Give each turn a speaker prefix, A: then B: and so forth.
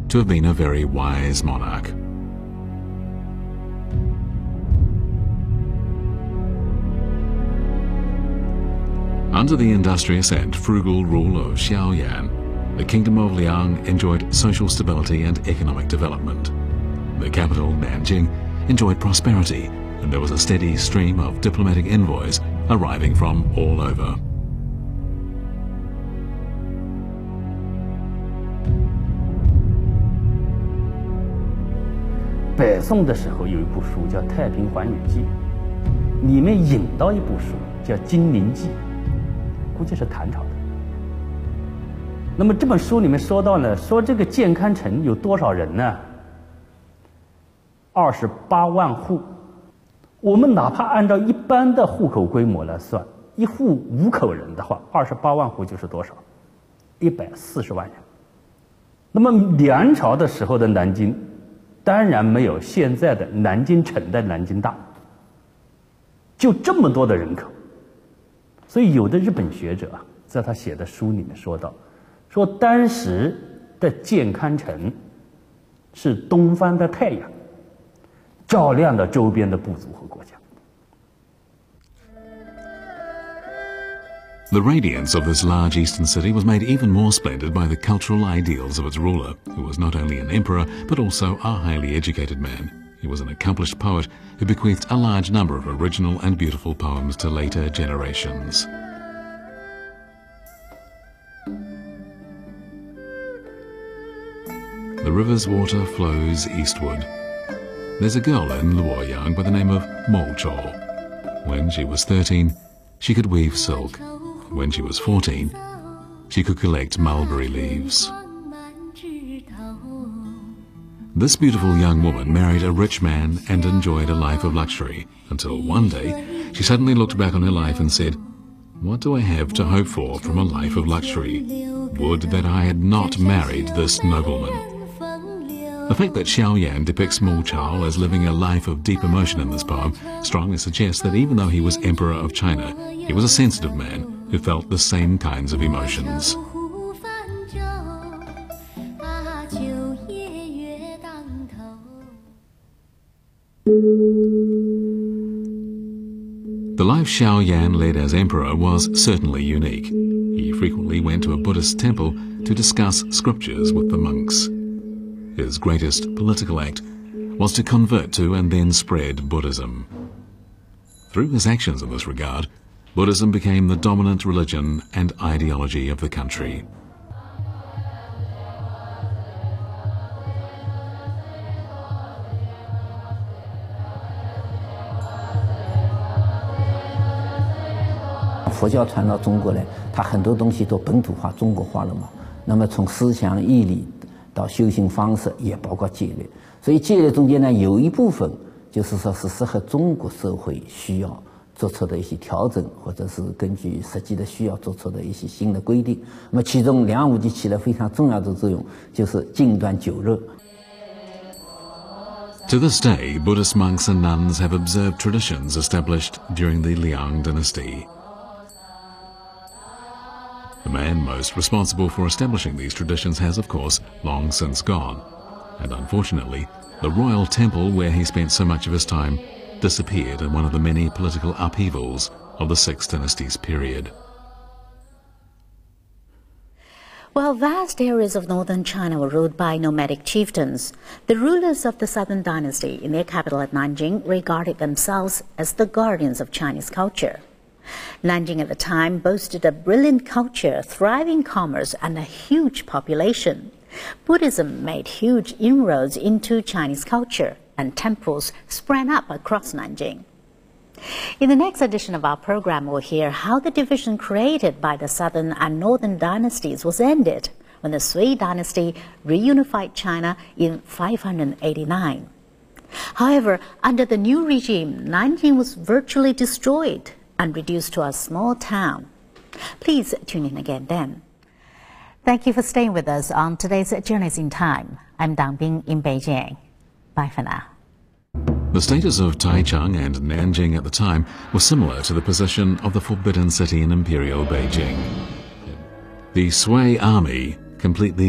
A: to have been a very wise monarch. Under the industrious and frugal rule of Xiaoyan, the Kingdom of Liang enjoyed social stability and economic development. The capital, Nanjing, enjoyed prosperity, and there was a steady stream of diplomatic envoys arriving from all over.
B: 《北宋的时候有一部书叫《太平寰宇记》，里面引到一部书叫《金陵记》，估计是唐朝的。那么这本书里面说到了，说这个建康城有多少人呢？28万户。我们哪怕按照一般的户口规模来算，一户5口人的话，28万户就是多少？140万人。那么梁朝的时候的南京，当然没有现在的南京城的南京大，就这么多的人口。所以有的日本学者啊，在他写的书里面说到，说当时的建康城是东方的太阳，照亮了周边的部族和国家。
A: The radiance of this large eastern city was made even more splendid by the cultural ideals of its ruler, who was not only an emperor, but also a highly educated man. He was an accomplished poet who bequeathed a large number of original and beautiful poems to later generations. The river's water flows eastward. There's a girl in Luoyang by the name of Mo Chou. When she was 13, she could weave silk. When she was 14, she could collect mulberry leaves. This beautiful young woman married a rich man and enjoyed a life of luxury, until one day she suddenly looked back on her life and said, "What do I have to hope for from a life of luxury? Would that I had not married this nobleman." The fact that Xiaoyan depicts Mo Chou as living a life of deep emotion in this poem strongly suggests that even though he was Emperor of China, he was a sensitive man who felt the same kinds of emotions. The life Xiaoyan led as emperor was certainly unique. He frequently went to a Buddhist temple to discuss scriptures with the monks. His greatest political act was to convert to and then spread Buddhism. Through his actions in this regard, Buddhism became the dominant religion and ideology of the country.
C: Buddhism 传到中国来，它很多东西都本土化、中国化了嘛。那么从思想、义理到修行方式，也包括戒律。所以戒律中间呢，有一部分就是说是适合中国社会需要做出的一些调整，或者是根据实际的需要做出的一些新的规定。那么其中梁武帝起了非常重要的作用，就是禁断酒肉。
A: To this day, Buddhist monks and nuns have observed traditions established during the Liang dynasty. The man most responsible for establishing these traditions has, of course, long since gone. And unfortunately, the royal temple where he spent so much of his time disappeared in one of the many political upheavals of the Sixth Dynasty's period.
D: While vast areas of northern China were ruled by nomadic chieftains, the rulers of the southern dynasty in their capital at Nanjing regarded themselves as the guardians of Chinese culture. Nanjing at the time boasted a brilliant culture, thriving commerce, and a huge population. Buddhism made huge inroads into Chinese culture, and temples sprang up across Nanjing. In the next edition of our program, we'll hear how the division created by the southern and northern dynasties was ended when the Sui dynasty reunified China in 589. However, under the new regime, Nanjing was virtually destroyed and reduced to a small town. Please tune in again then. Thank you for staying with us on today's Journeys in Time. I'm Dang Bing in Beijing. Bye for now.
A: The status of Taichung and Nanjing at the time was similar to the position of the Forbidden City in Imperial Beijing. The Sui army completely